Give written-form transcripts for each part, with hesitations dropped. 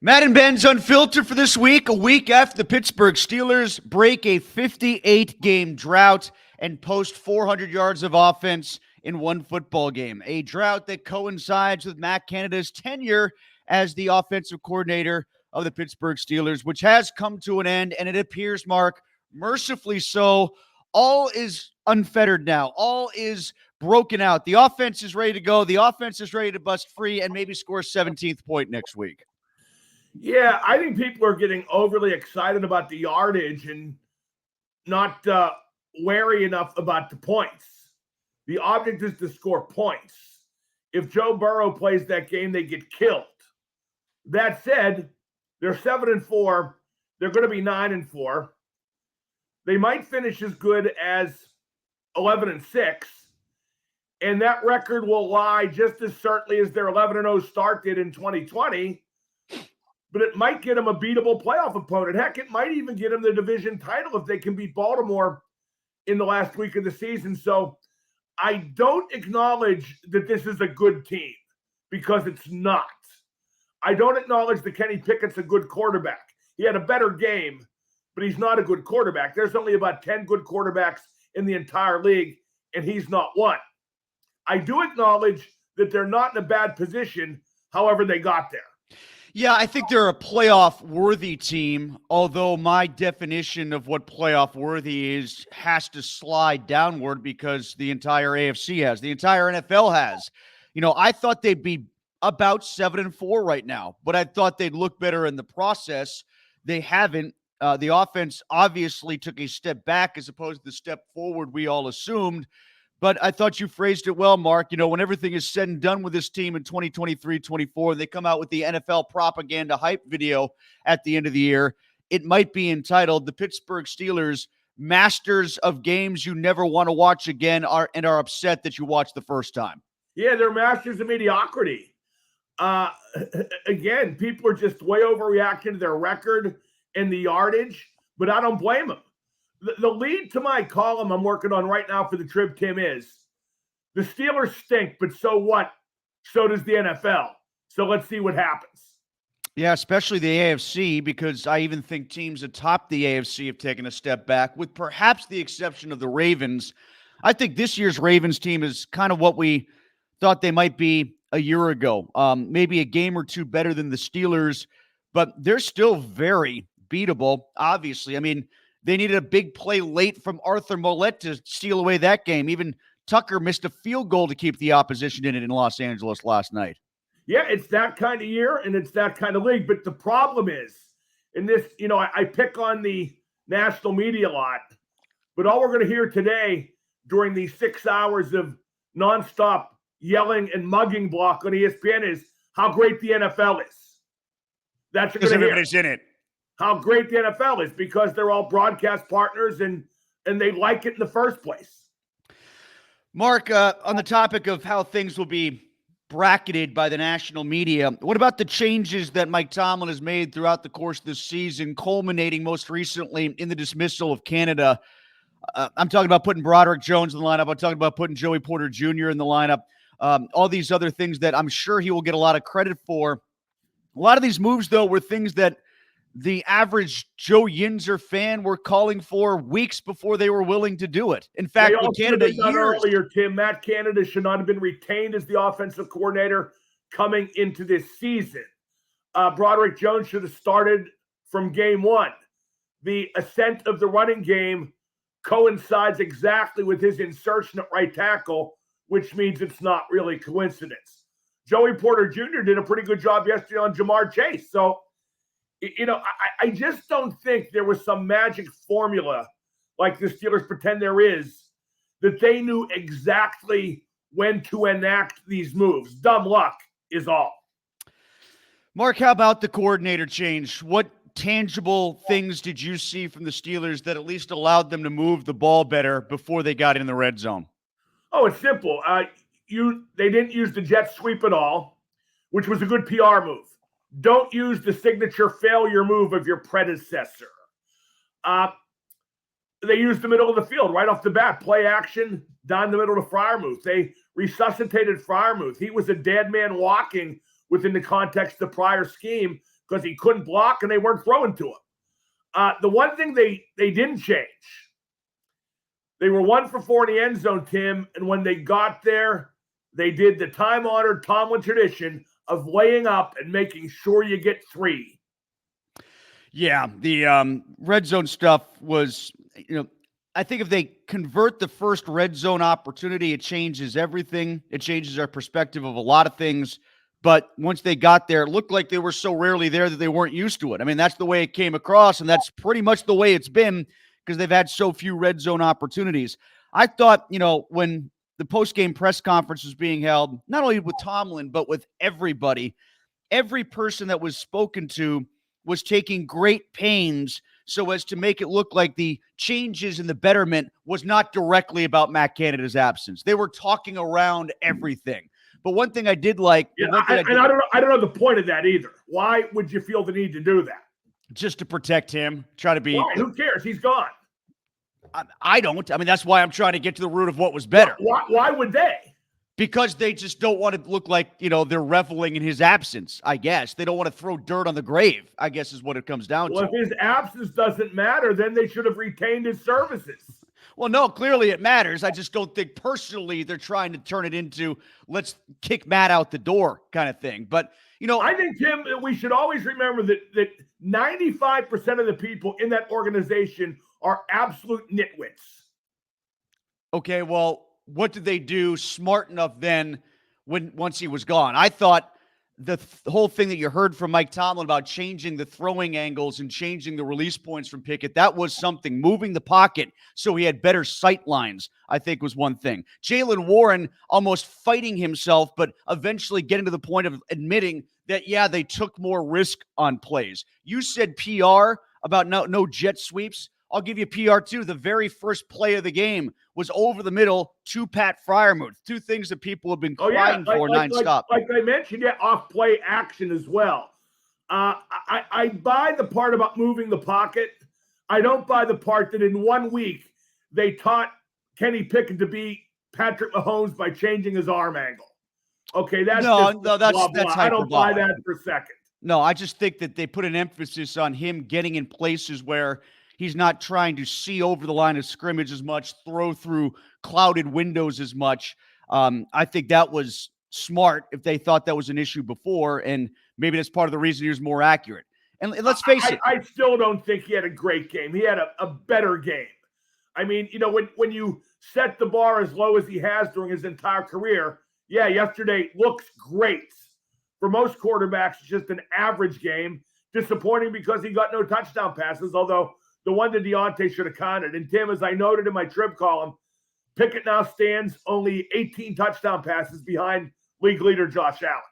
Madden Benz Unfiltered for this week, a week after the Pittsburgh Steelers break a 58-game drought and post 400 yards of offense in one football game. A drought that coincides with Matt Canada's tenure as the offensive coordinator of the Pittsburgh Steelers, which has come to an end, and it appears, Mark, mercifully so, all is unfettered now. All is broken out. The offense is ready to go. The offense is ready to bust free and maybe score a 17th point next week. Yeah, I think people are getting overly excited about the yardage and not wary enough about the points. The object is to score points. If Joe Burrow plays that game, they get killed. That said, they're 7-4. They're going to be 9-4. They might finish as good as 11-6, and that record will lie just as certainly as their 11-0 start did in 2020. But it might get them a beatable playoff opponent. Heck, it might even get them the division title if they can beat Baltimore in the last week of the season. So I don't acknowledge that this is a good team because it's not. I don't acknowledge that Kenny Pickett's a good quarterback. He had a better game, but he's not a good quarterback. There's only about 10 good quarterbacks in the entire league, and he's not one. I do acknowledge that they're not in a bad position, however they got there. Yeah, I think they're a playoff-worthy team, although my definition of what playoff-worthy is has to slide downward because the entire AFC has, the entire NFL has. You know, I thought they'd be about 7-4 right now, but I thought they'd look better in the process. They haven't. The offense obviously took a step back as opposed to the step forward we all assumed. But I thought you phrased it well, Mark. You know, when everything is said and done with this team in 2023-24, they come out with the NFL propaganda hype video at the end of the year. It might be entitled "The Pittsburgh Steelers, Masters of Games You Never Want to Watch Again are upset that you watched the first time." Yeah, they're masters of mediocrity. Again, people are just way overreacting to their record and the yardage, but I don't blame them. The lead to my column I'm working on right now for the Trib, Tim, is the Steelers stink, but so what? So does the NFL. So let's see what happens. Yeah, especially the AFC, because I even think teams atop the AFC have taken a step back, with perhaps the exception of the Ravens. I think this year's Ravens team is kind of what we thought they might be a year ago. Maybe a game or two better than the Steelers, but they're still very beatable, obviously. I mean, they needed a big play late from Arthur Mollett to steal away that game. Even Tucker missed a field goal to keep the opposition in it in Los Angeles last night. Yeah, it's that kind of year and it's that kind of league. But the problem is, in this, you know, I pick on the national media a lot, but all we're going to hear today during these 6 hours of nonstop yelling and mugging block on ESPN is how great the NFL is. That's what you're going to hear. Everybody's in it. How great the NFL is because they're all broadcast partners and they like it in the first place. Mark, on the topic of how things will be bracketed by the national media, what about the changes that Mike Tomlin has made throughout the course of this season, culminating most recently in the dismissal of Canada? I'm talking about putting Broderick Jones in the lineup. I'm talking about putting Joey Porter Jr. in the lineup. All these other things that I'm sure he will get a lot of credit for. A lot of these moves, though, were things that the average Joe Yinzer fan were calling for weeks before they were willing to do it. In fact, with Canada earlier, Tim, Matt Canada should not have been retained as the offensive coordinator coming into this season. Broderick Jones should have started from game one. The ascent of the running game coincides exactly with his insertion at right tackle, which means it's not really coincidence. Joey Porter Jr. did a pretty good job yesterday on Jamar Chase. So, you know, I just don't think there was some magic formula like the Steelers pretend there is, that they knew exactly when to enact these moves. Dumb luck is all. Mark, how about the coordinator change? What tangible things did you see from the Steelers that at least allowed them to move the ball better before they got in the red zone? Oh, it's simple. They didn't use the jet sweep at all, which was a good PR move. Don't use the signature failure move of your predecessor. They used the middle of the field right off the bat. Play action down the middle to Freiermuth. They resuscitated Freiermuth. He was a dead man walking within the context of the prior scheme because he couldn't block and they weren't throwing to him. The one thing they didn't change, they were 1 for 4 in the end zone, Tim, and when they got there, they did the time-honored Tomlin tradition of laying up and making sure you get 3. Yeah, the red zone stuff was, I think if they convert the first red zone opportunity, it changes everything. It changes our perspective of a lot of things. But once they got there, it looked like they were so rarely there that they weren't used to it. I mean, that's the way it came across, and that's pretty much the way it's been because they've had so few red zone opportunities. I thought, when the post-game press conference was being held, not only with Tomlin, but with everybody, every person that was spoken to was taking great pains so as to make it look like the changes in the betterment was not directly about Matt Canada's absence. They were talking around everything. But one thing I did like, I don't know the point of that either. Why would you feel the need to do that? Just to protect him, try to be. Why? Who cares? He's gone. I don't. I mean, that's why I'm trying to get to the root of what was better. Why would they? Because they just don't want to look like, they're reveling in his absence, I guess. They don't want to throw dirt on the grave, I guess is what it comes down to. Well, if his absence doesn't matter, then they should have retained his services. Well, no, clearly it matters. I just don't think personally they're trying to turn it into let's kick Matt out the door kind of thing. But, I think, Tim, we should always remember that 95% of the people in that organization are absolute nitwits. Okay, well, what did they do smart enough then once he was gone? I thought the whole thing that you heard from Mike Tomlin about changing the throwing angles and changing the release points from Pickett, that was something. Moving the pocket so he had better sight lines, I think, was one thing. Jaylen Warren almost fighting himself, but eventually getting to the point of admitting that, yeah, they took more risk on plays. You said PR about no jet sweeps. I'll give you PR too. The very first play of the game was over the middle to Pat Freiermuth. 2 things that people have been crying for nonstop. Like I mentioned, off-play action as well. I buy the part about moving the pocket. I don't buy the part that in 1 week they taught Kenny Pickett to be Patrick Mahomes by changing his arm angle. Okay, that's that's I don't buy that for a second. No, I just think that they put an emphasis on him getting in places where he's not trying to see over the line of scrimmage as much, throw through clouded windows as much. I think that was smart if they thought that was an issue before, and maybe that's part of the reason he was more accurate. And let's face it. I still don't think he had a great game. He had a better game. I mean, when you set the bar as low as he has during his entire career, yesterday looks great. For most quarterbacks, it's just an average game. Disappointing because he got no touchdown passes, although the one to Deontay should have counted. And Tim, as I noted in my Trib column, Pickett now stands only 18 touchdown passes behind league leader Josh Allen.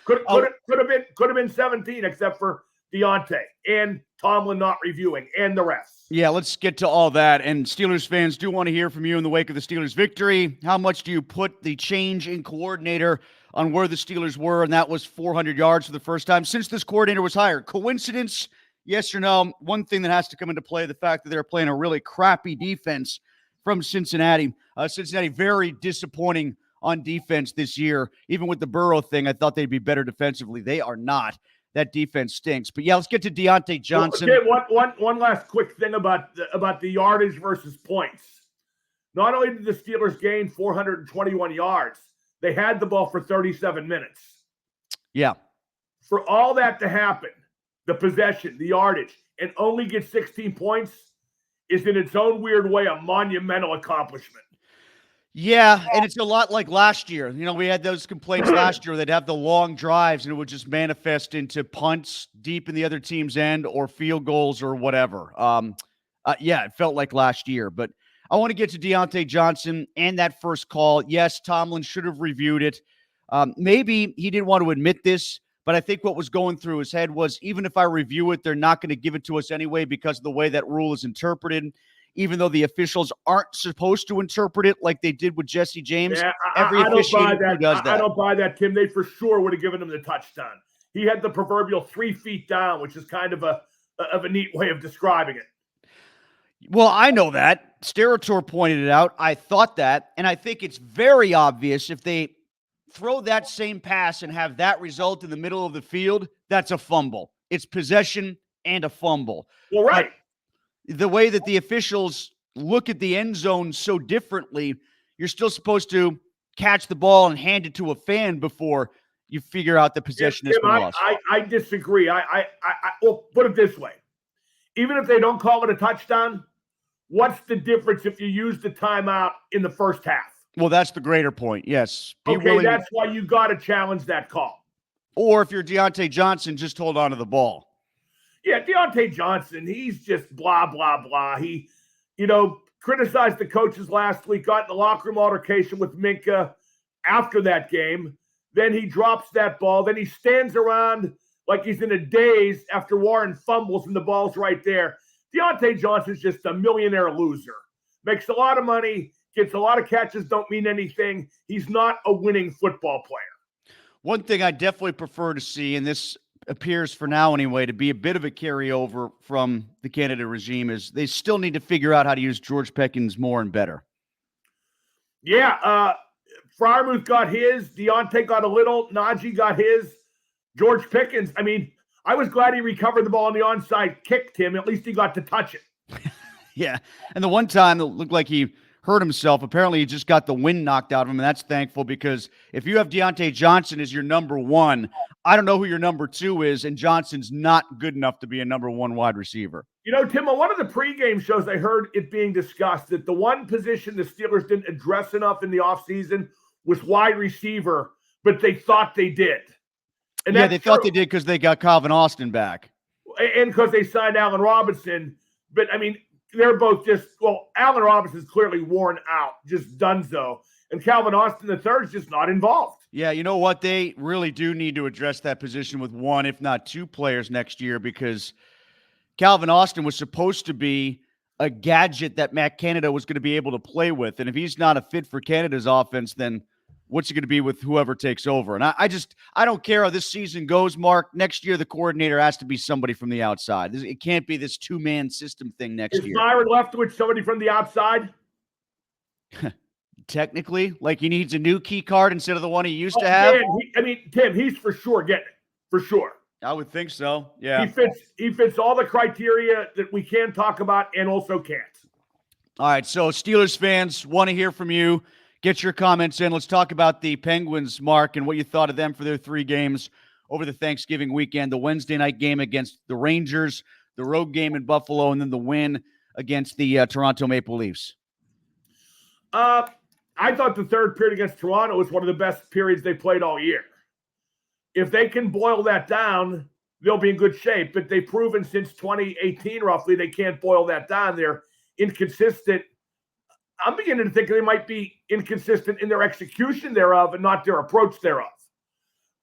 Could have been 17, except for Deontay and Tomlin not reviewing and the rest. Yeah, let's get to all that. And Steelers fans do want to hear from you in the wake of the Steelers' victory. How much do you put the change in coordinator on where the Steelers were? And that was 400 yards for the first time since this coordinator was hired. Coincidence? Yes or no? One thing that has to come into play, the fact that they're playing a really crappy defense from Cincinnati. Cincinnati very disappointing on defense this year. Even with the Burrow thing, I thought they'd be better defensively. They are not. That defense stinks. But let's get to Deontay Johnson. Okay, one last quick thing about the yardage versus points. Not only did the Steelers gain 421 yards, they had the ball for 37 minutes. Yeah. For all that to happen, the possession, the yardage, and only get 16 points is in its own weird way a monumental accomplishment. Yeah, and it's a lot like last year. We had those complaints last year. They'd have the long drives, and it would just manifest into punts deep in the other team's end or field goals or whatever. It felt like last year. But I want to get to Deontay Johnson and that first call. Yes, Tomlin should have reviewed it. Maybe he didn't want to admit this, but I think what was going through his head was, even if I review it, they're not going to give it to us anyway because of the way that rule is interpreted. Even though the officials aren't supposed to interpret it like they did with Jesse James. Yeah, every officiator does that. I don't buy that, Tim. They for sure would have given him the touchdown. He had the proverbial 3 feet down, which is kind of a neat way of describing it. Well, I know that. Sterator pointed it out. I thought that. And I think it's very obvious if they throw that same pass and have that result in the middle of the field, that's a fumble. it's possession and a fumble. Well, right. But the way that the officials look at the end zone so differently, you're still supposed to catch the ball and hand it to a fan before you figure out the possession has been lost. I disagree. Well, put it this way. Even if they don't call it a touchdown, what's the difference if you use the timeout in the first half? Well, that's the greater point. Yes. That's why you got to challenge that call. Or if you're Deontay Johnson, just hold on to the ball. Yeah, Deontay Johnson, he's just blah, blah, blah. He, criticized the coaches last week, got in the locker room altercation with Minka after that game. Then he drops that ball. Then he stands around like he's in a daze after Warren fumbles and the ball's right there. Deontay Johnson's just a millionaire loser. Makes a lot of money, gets a lot of catches, don't mean anything. He's not a winning football player. One thing I definitely prefer to see, and this appears for now anyway to be a bit of a carryover from the Canada regime, is they still need to figure out how to use George Pickens more and better. Yeah, Freiermuth got his. Deontay got a little. Najee got his. George Pickens, I was glad he recovered the ball on the onside kick, Tim. At least he got to touch it. Yeah, and the one time it looked like he hurt himself. Apparently, he just got the wind knocked out of him, and that's thankful because if you have Deontay Johnson as your number one, I don't know who your number two is, and Johnson's not good enough to be a number one wide receiver. Tim, on one of the pregame shows, I heard it being discussed that the one position the Steelers didn't address enough in the offseason was wide receiver, but they thought they did. And yeah, they thought they did because they got Calvin Austin back. And because they signed Allen Robinson. But, they're both Allen Robinson's clearly worn out, just donezo. And Calvin Austin III is just not involved. Yeah, you know what? They really do need to address that position with one, if not two players next year, because Calvin Austin was supposed to be a gadget that Matt Canada was going to be able to play with. And if he's not a fit for Canada's offense, then what's he going to be with whoever takes over? And I don't care how this season goes, Mark. Next year, the coordinator has to be somebody from the outside. It can't be this two-man system thing next year. Is Byron Leftwich somebody from the outside? Technically, like he needs a new key card instead of the one he used to have. Man, Tim, he's for sure getting it. For sure. I would think so. Yeah. He fits all the criteria that we can talk about and also can't. All right. So Steelers fans want to hear from you. Get your comments in. Let's talk about the Penguins, Mark, and what you thought of them for their 3 games over the Thanksgiving weekend. The Wednesday night game against the Rangers, the road game in Buffalo, and then the win against the Toronto Maple Leafs. I thought the third period against Toronto was one of the best periods they played all year. If they can boil that down, they'll be in good shape. But they've proven since 2018, roughly, they can't boil that down. They're inconsistent. I'm beginning to think they might be inconsistent in their execution thereof and not their approach thereof.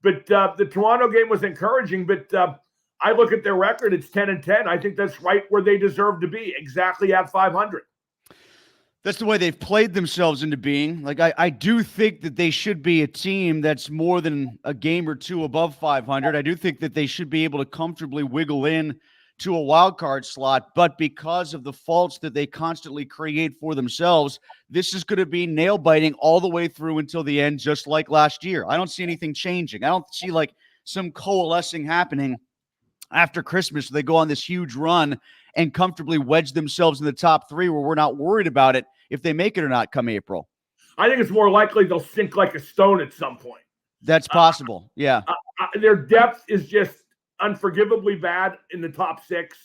But the Toronto game was encouraging. But I look at their record, it's 10-10. I think that's right where they deserve to be, exactly at 500. That's the way they've played themselves into being. Like, I do think that they should be a team that's more than a game or two above 500. I do think that they should be able to comfortably wiggle in to a wild card slot, but because of the faults that they constantly create for themselves, this is going to be nail biting all the way through until the end, just like last year. I don't see anything changing. I don't see like some coalescing happening after Christmas. They go on this huge run and comfortably wedge themselves in the top 3 where we're not worried about it if they make it or not come April. I think it's more likely they'll sink like a stone at some point. That's possible. Yeah. Their depth is just unforgivably bad in the top 6.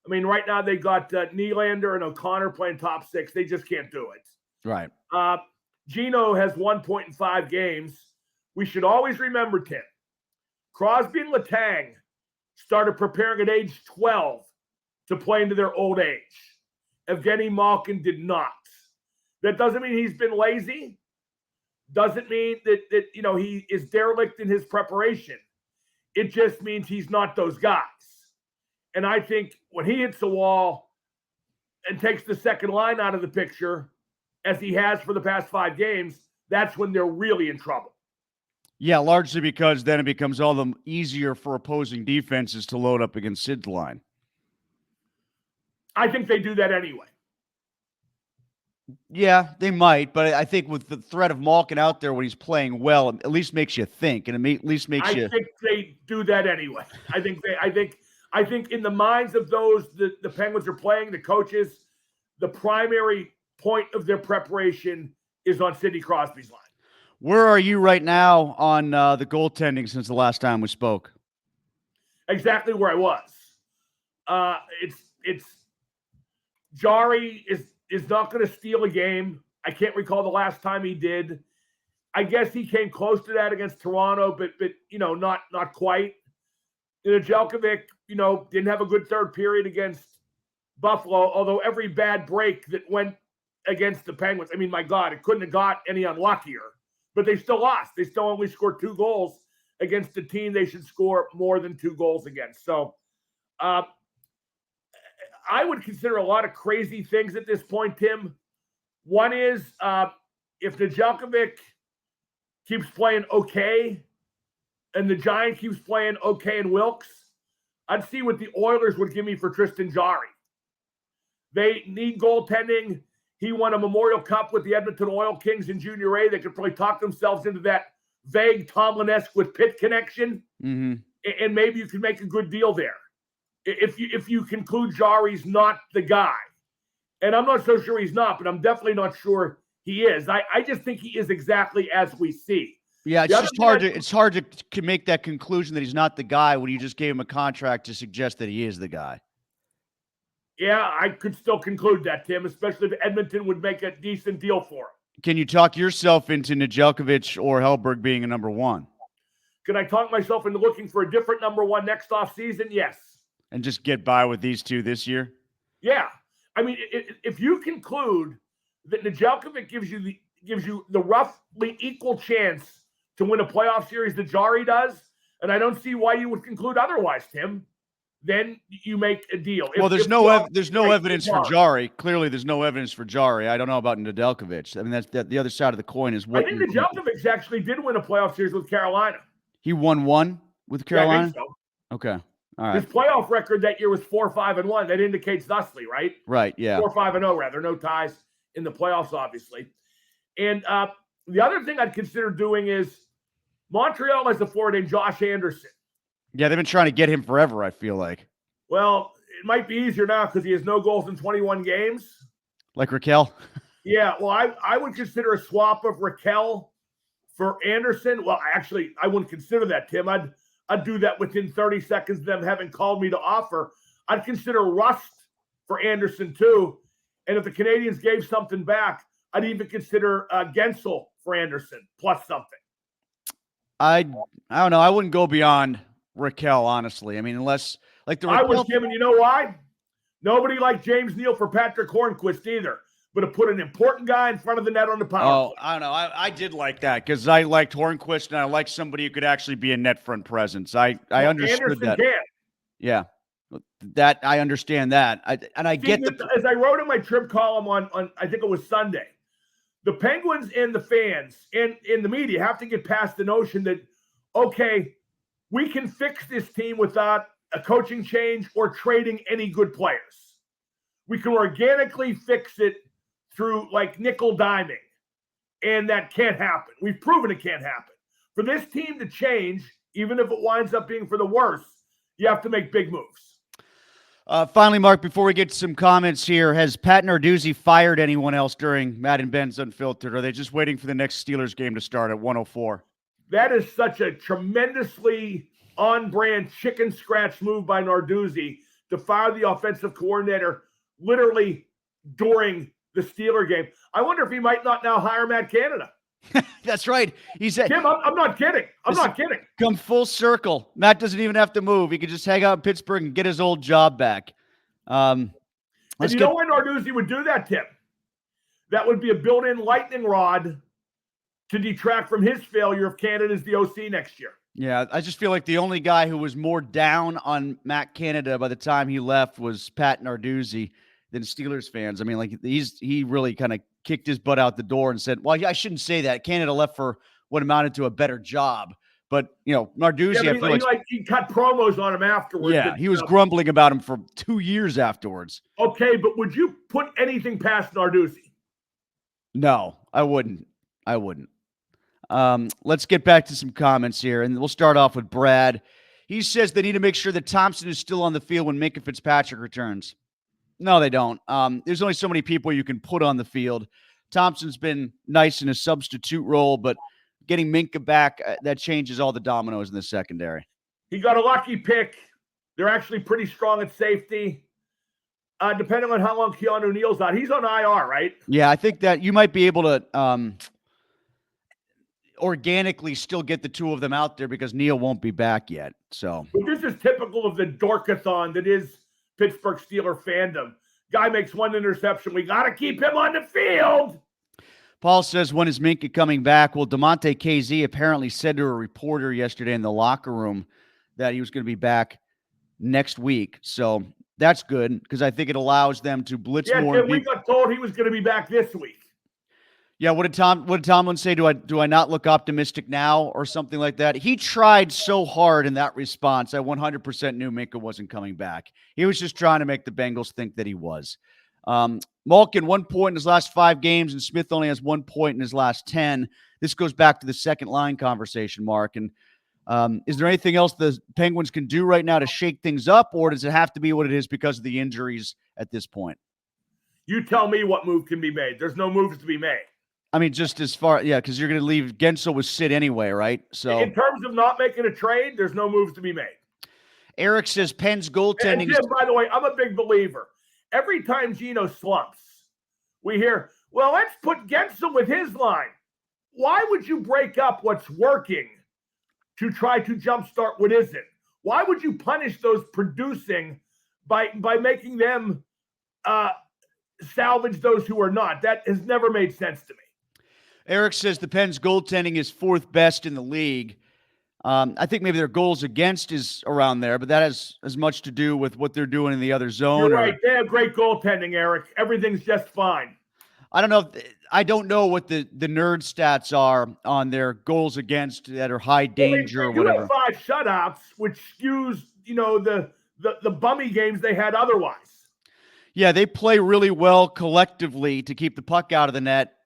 Right now they got Nylander and O'Connor playing top 6. They just can't do it. Right. Gino has 1 point in 5 games. We should always remember, Tim, Crosby and Letang started preparing at age 12 to play into their old age. Evgeny Malkin did not. That doesn't mean he's been lazy. Doesn't mean that he is derelict in his preparation. It just means he's not those guys. And I think when he hits the wall and takes the second line out of the picture, as he has for the past 5 games, that's when they're really in trouble. Yeah, largely because then it becomes all the easier for opposing defenses to load up against Sid's line. I think they do that anyway. Yeah, they might, but I think with the threat of Malkin out there when he's playing well, it at least makes you think, and at least makes I you. think they do that anyway. I think in the minds of those the Penguins are playing, the coaches, the primary point of their preparation is on Sidney Crosby's line. Where are you right now on the goaltending since the last time we spoke? Exactly where I was. It's Jari is not going to steal a game. I can't recall the last time he did. I guess he came close to that against Toronto, but not quite. Nedeljkovic, didn't have a good third period against Buffalo, although every bad break that went against the Penguins, I mean, my God, it couldn't have got any unluckier. But they still lost. They still only scored 2 goals against the team they should score more than 2 goals against. So I would consider a lot of crazy things at this point, Tim. One is if Nedeljkovic keeps playing okay and the Giant keeps playing okay in Wilkes, I'd see what the Oilers would give me for Tristan Jarry. They need goaltending. He won a Memorial Cup with the Edmonton Oil Kings in Junior A. They could probably talk themselves into that vague Tomlin-esque with Pitt connection, and maybe you can make a good deal there. If you conclude Jarry's not the guy, and I'm not so sure he's not, but I'm definitely not sure he is. I just think he is exactly as we see. Yeah, it's hard to make that conclusion that he's not the guy when you just gave him a contract to suggest that he is the guy. Yeah, I could still conclude that, Tim, especially if Edmonton would make a decent deal for him. Can you talk yourself into Nedeljkovic or Hellberg being a number one? Can I talk myself into looking for a different number one next offseason? Yes. And just get by with these two this year? Yeah. I mean, if you conclude that Nedeljkovic gives you the roughly equal chance to win a playoff series that Jarry does, and I don't see why you would conclude otherwise, Tim, then you make a deal. Well, there's no evidence for Jarry. Clearly, there's no evidence for Jarry. I don't know about Nedeljkovic. I mean, that's the other side of the coin is what. I think Nedeljkovic actually did win a playoff series with Carolina. He won one with Carolina? Yeah, I think so. Okay. All right. His playoff record that year was 4-5-1. That indicates thusly, right? Right, yeah. 4-5-0, rather. No ties in the playoffs, obviously. And the other thing I'd consider doing is Montreal has a forward named Josh Anderson. Yeah, they've been trying to get him forever, I feel like. Well, it might be easier now because he has no goals in 21 games. Like Raquel? Yeah, well, I would consider a swap of Raquel for Anderson. Well, actually, I wouldn't consider that, Tim. I'd do that within 30 seconds of them having called me to offer. I'd consider Rust for Anderson, too. And if the Canadians gave something back, I'd even consider Gensel for Anderson plus something. I don't know. I wouldn't go beyond Raquel, honestly. I mean, unless like the Raquel. I was given, you know why? Nobody liked James Neal for Patrick Hornquist either, but to put an important guy in front of the net on the power play. I don't know. I did like that because I liked Hornquist and I liked somebody who could actually be a net front presence. I understood Anderson that. Can. Yeah, that I understand that. I get as I wrote in my Trib column on I think it was Sunday. The Penguins and the fans and in the media have to get past the notion that, okay, we can fix this team without a coaching change or trading any good players. We can organically fix it through like nickel diming, and that can't happen. We've proven it can't happen. For this team to change, even if it winds up being for the worse, you have to make big moves. Finally, Mark, before we get to some comments here, has Pat Narduzzi fired anyone else during Madden Benz Unfiltered? Or are they just waiting for the next Steelers game to start at 1:04? That is such a tremendously on-brand chicken scratch move by Narduzzi to fire the offensive coordinator literally during the Steeler game. I wonder if he might not now hire Matt Canada. That's right. He said, Tim, I'm not kidding. I'm not kidding. Come full circle. Matt doesn't even have to move. He could just hang out in Pittsburgh and get his old job back. And you know why Narduzzi would do that, Tim? That would be a built-in lightning rod to detract from his failure if Canada's the OC next year. Yeah, I just feel like the only guy who was more down on Matt Canada by the time he left was Pat Narduzzi than Steelers fans. I mean, like he really kind of kicked his butt out the door and said, well, I shouldn't say that. Canada left for what amounted to a better job. But, Narduzzi, I feel like he cut promos on him afterwards. Yeah, he was grumbling about him for 2 years afterwards. Okay, but would you put anything past Narduzzi? No, I wouldn't. I wouldn't. Let's get back to some comments here, and we'll start off with Brad. He says they need to make sure that Thompson is still on the field when Minkah Fitzpatrick returns. No, they don't. There's only so many people you can put on the field. Thompson's been nice in a substitute role, but getting Minkah back, that changes all the dominoes in the secondary. He got a lucky pick. They're actually pretty strong at safety. Depending on how long Keanu Neal's out. He's on IR, right? Yeah, I think that you might be able to organically still get the two of them out there because Neal won't be back yet. So but this is typical of the dorkathon that is Pittsburgh Steeler fandom. Guy makes one interception. We got to keep him on the field. Paul says, when is Minkah coming back? Well, DeMonte KZ apparently said to a reporter yesterday in the locker room that he was going to be back next week. So that's good because I think it allows them to blitz more. Yeah, we got told he was going to be back this week. Yeah, what did Tomlin say? Do I not look optimistic now or something like that? He tried so hard in that response. I 100% knew Minkah wasn't coming back. He was just trying to make the Bengals think that he was. Malkin, 1 point in his last 5 games, and Smith only has 1 point in his last 10. This goes back to the second line conversation, Mark. And is there anything else the Penguins can do right now to shake things up, or does it have to be what it is because of the injuries at this point? You tell me what move can be made. There's no moves to be made. I mean, just as far, yeah, because you're going to leave Gensel with Sid anyway, right? So in terms of not making a trade, there's no moves to be made. Eric says Penn's goaltending. And Jim, by the way, I'm a big believer. Every time Gino slumps, we hear, well, let's put Gensel with his line. Why would you break up what's working to try to jumpstart what isn't? Why would you punish those producing by making them salvage those who are not? That has never made sense to me. Eric says the Penn's goaltending is 4th best in the league. I think maybe their goals against is around there, but that has as much to do with what they're doing in the other zone. You're right. They have great goaltending, Eric. Everything's just fine. I don't know. I don't know what the nerd stats are on their goals against that are high danger or whatever. You have 5 shutouts, which skews, the bummy games they had otherwise. Yeah, they play really well collectively to keep the puck out of the net,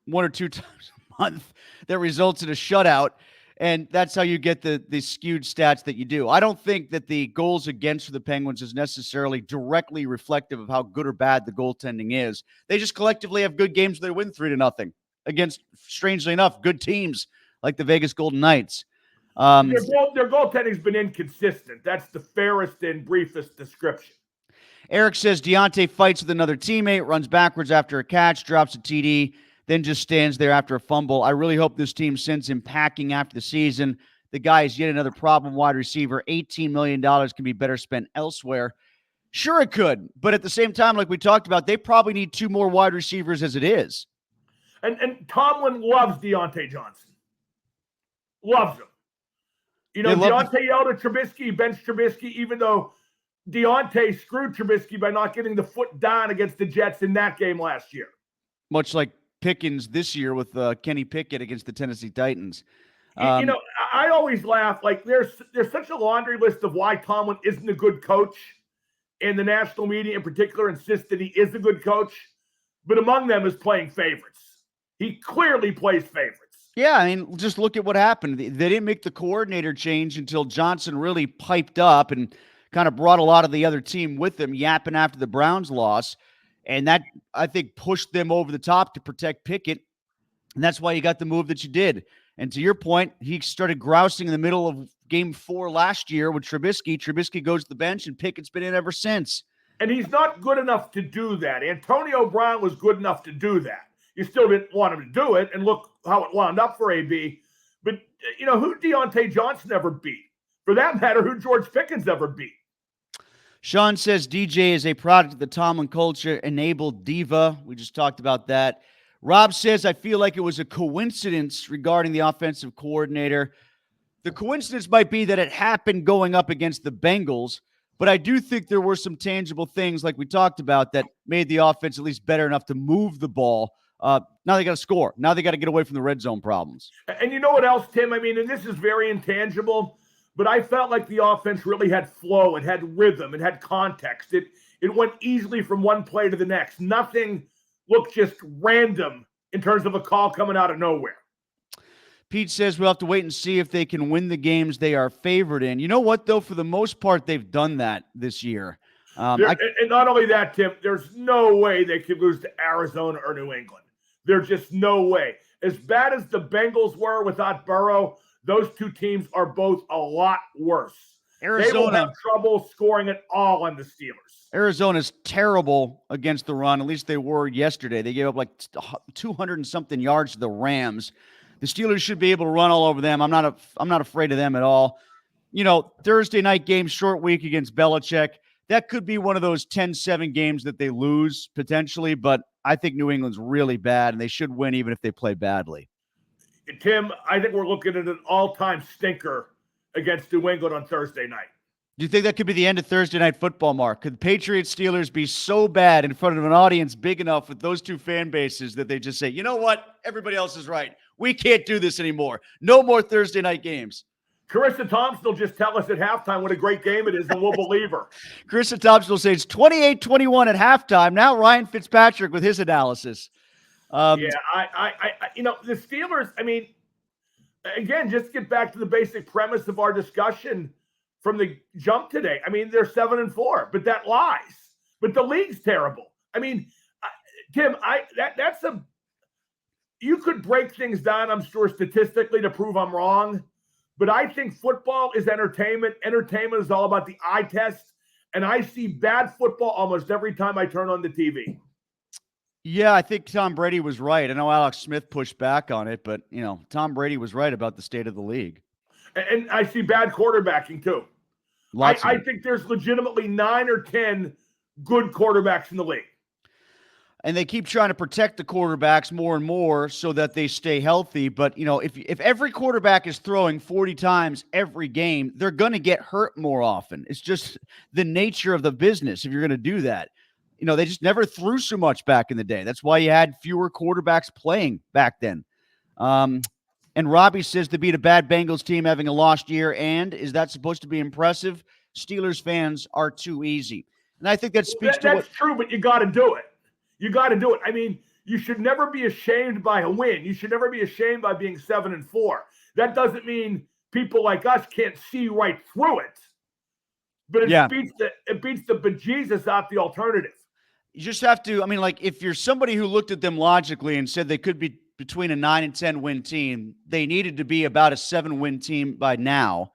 1 or 2 times a month that results in a shutout. And that's how you get the skewed stats that you do. I don't think that the goals against for the Penguins is necessarily directly reflective of how good or bad the goaltending is. They just collectively have good games where they win 3-0 against, strangely enough, good teams like the Vegas Golden Knights. Their goaltending's been inconsistent. That's the fairest and briefest description. Eric says Deontay fights with another teammate, runs backwards after a catch, drops a TD, then just stands there after a fumble. I really hope this team sends him packing after the season. The guy is yet another problem wide receiver. $18 million can be better spent elsewhere. Sure, it could. But at the same time, like we talked about, they probably need 2 more wide receivers as it is. And Tomlin loves Deontay Johnson. Loves him. Deontay yelled at Trubisky, benched Trubisky, even though Deontay screwed Trubisky by not getting the foot down against the Jets in that game last year. Much like Pickens this year with Kenny Pickett against the Tennessee Titans. I always laugh. Like there's such a laundry list of why Tomlin isn't a good coach, and the national media in particular insists that he is a good coach. But among them is playing favorites. He clearly plays favorites. Yeah, I mean, just look at what happened. They didn't make the coordinator change until Johnson really piped up and kind of brought a lot of the other team with him, yapping after the Browns loss. And that, I think, pushed them over the top to protect Pickett. And that's why you got the move that you did. And to your point, he started grousing in the middle of game 4 last year with Trubisky. Trubisky goes to the bench, and Pickett's been in ever since. And he's not good enough to do that. Antonio Brown was good enough to do that. You still didn't want him to do it, and look how it wound up for AB. But, who Deontay Johnson ever beat? For that matter, who George Pickens ever beat? Sean says DJ is a product of the Tomlin culture, enabled diva. We just talked about that. Rob says, I feel like it was a coincidence regarding the offensive coordinator. The coincidence might be that it happened going up against the Bengals, but I do think there were some tangible things like we talked about that made the offense at least better enough to move the ball. Now they got to score. Now they got to get away from the red zone problems. And you know what else, Tim? I mean, and this is very intangible, but I felt like the offense really had flow. It had rhythm. It had context. It went easily from one play to the next. Nothing look just random in terms of a call coming out of nowhere. Pete says we'll have to wait and see if they can win the games they are favored in. You know what, though? For the most part, they've done that this year. And not only that, Tim, there's no way they could lose to Arizona or New England. There's just no way. As bad as the Bengals were without Burrow, those two teams are both a lot worse. They will have trouble scoring at all on the Steelers. Arizona's terrible against the run. At least they were yesterday. They gave up like 200 and something yards to the Rams. The Steelers should be able to run all over them. I'm not afraid of them at all. Thursday night game, short week against Belichick. That could be one of those 10-7 games that they lose potentially, but I think New England's really bad, and they should win even if they play badly. Tim, I think we're looking at an all-time stinker against New England on Thursday night. Do you think that could be the end of Thursday Night Football, Mark? Could Patriots-Steelers be so bad in front of an audience big enough with those two fan bases that they just say, you know what? Everybody else is right. We can't do this anymore. No more Thursday night games. Carissa Thompson will just tell us at halftime what a great game it is, and we'll believe her. Carissa Thompson will say it's 28-21 at halftime. Now Ryan Fitzpatrick with his analysis. The Steelers, again, just get back to the basic premise of our discussion from the jump today. They're 7-4, but that lies. But the league's terrible. Tim, you could break things down, I'm sure, statistically to prove I'm wrong. But I think football is entertainment. Entertainment is all about the eye test. And I see bad football almost every time I turn on the TV. Yeah, I think Tom Brady was right. I know Alex Smith pushed back on it, but, Tom Brady was right about the state of the league. And I see bad quarterbacking, too. I think there's legitimately 9 or 10 good quarterbacks in the league. And they keep trying to protect the quarterbacks more and more so that they stay healthy. But, if every quarterback is throwing 40 times every game, they're going to get hurt more often. It's just the nature of the business if you're going to do that. They just never threw so much back in the day. That's why you had fewer quarterbacks playing back then. And Robbie says to beat a bad Bengals team having a lost year, and is that supposed to be impressive? Steelers fans are too easy. And I think that speaks to that's true, but you got to do it. You got to do it. You should never be ashamed by a win. You should never be ashamed by being 7-4. That doesn't mean people like us can't see right through it. But it beats the bejesus out the alternative. You just have to, if you're somebody who looked at them logically and said they could be between a 9 and 10 win team, they needed to be about a 7-win team by now.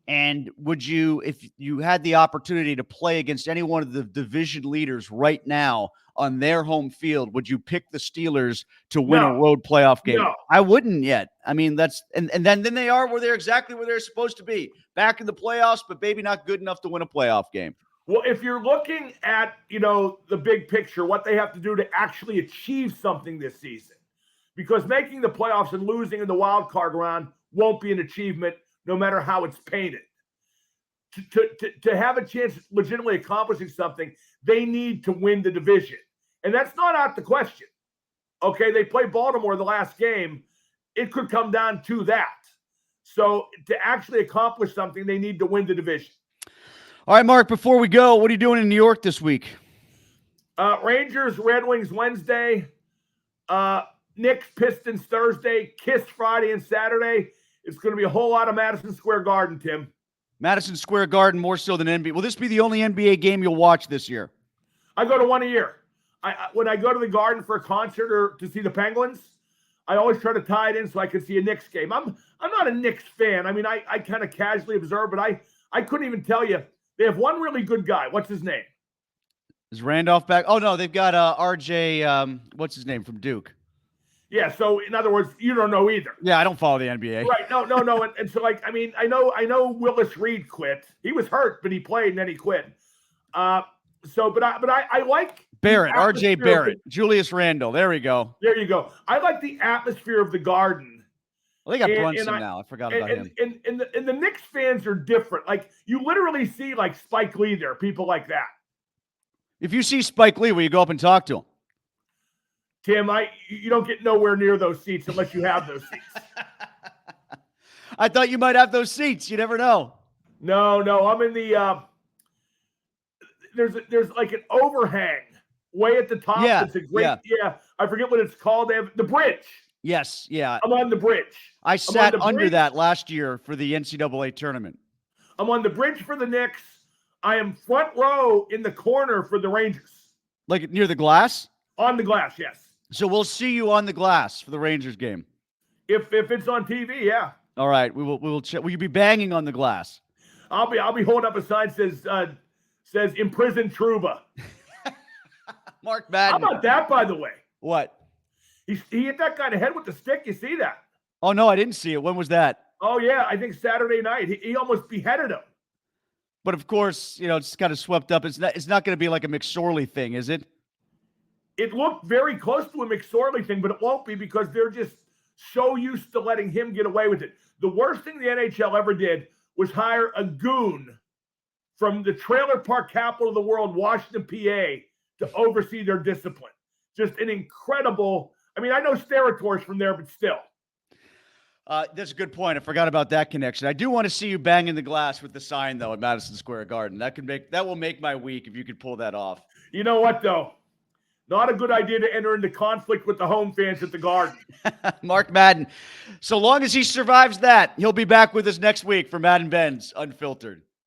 And would you, if you had the opportunity to play against any one of the division leaders right now on their home field, would you pick the Steelers to win a road playoff game? No. I wouldn't yet. That's and then they are where they're exactly where they're supposed to be. Back in the playoffs, but maybe not good enough to win a playoff game. Well, if you're looking at, the big picture, what they have to do to actually achieve something this season, because making the playoffs and losing in the wild card round won't be an achievement no matter how it's painted. To have a chance of legitimately accomplishing something, they need to win the division. And that's not out the question. Okay, they played Baltimore the last game. It could come down to that. So to actually accomplish something, they need to win the division. All right, Mark, before we go, what are you doing in New York this week? Rangers, Red Wings Wednesday, Knicks, Pistons Thursday, Kiss Friday and Saturday. It's going to be a whole lot of Madison Square Garden, Tim. Madison Square Garden more so than NBA. Will this be the only NBA game you'll watch this year? I go to one a year. When I go to the Garden for a concert or to see the Penguins, I always try to tie it in so I can see a Knicks game. I'm not a Knicks fan. I kind of casually observe, but I couldn't even tell you. They have one really good guy. What's his name? Is Randolph back? Oh, no, they've got RJ, what's his name, from Duke. Yeah, so in other words, you don't know either. Yeah, I don't follow the NBA. Right, no. And so, I know Willis Reed quit. He was hurt, but he played and then he quit. But I like Barrett, RJ Barrett, Julius Randle. There we go. There you go. I like the atmosphere of the Garden. Well, they got Brunson now. I forgot about him. And the Knicks fans are different. Like, you literally see, like, Spike Lee there, people like that. If you see Spike Lee, will you go up and talk to him? Tim, you don't get nowhere near those seats unless you have those seats. I thought you might have those seats. You never know. No. I'm in the there's like an overhang way at the top. Yeah, It's a great, I forget what it's called. They have the bridge. Yes, yeah. I'm on the bridge. I sat under that last year for the NCAA tournament. I'm on the bridge for the Knicks. I am front row in the corner for the Rangers. Like near the glass? On the glass, yes. So we'll see you on the glass for the Rangers game. If it's on TV, yeah. All right, we will check. Will you be banging on the glass? I'll be holding up a sign says "Imprison Truba." Mark Madden. How about that, by the way? What? He hit that guy in the head with the stick. You see that? Oh no, I didn't see it. When was that? Oh yeah, I think Saturday night. He almost beheaded him. But of course, it's kind of swept up. It's not going to be like a McSorley thing, is it? It looked very close to a McSorley thing, but it won't be because they're just so used to letting him get away with it. The worst thing the NHL ever did was hire a goon from the trailer park capital of the world, Washington, PA, to oversee their discipline. Just an incredible. I mean, I know Sterators from there, but still. That's a good point. I forgot about that connection. I do want to see you banging the glass with the sign, though, at Madison Square Garden. That will make my week if you could pull that off. You know what, though? Not a good idea to enter into conflict with the home fans at the Garden. Mark Madden. So long as he survives that, he'll be back with us next week for Madden Benz Unfiltered.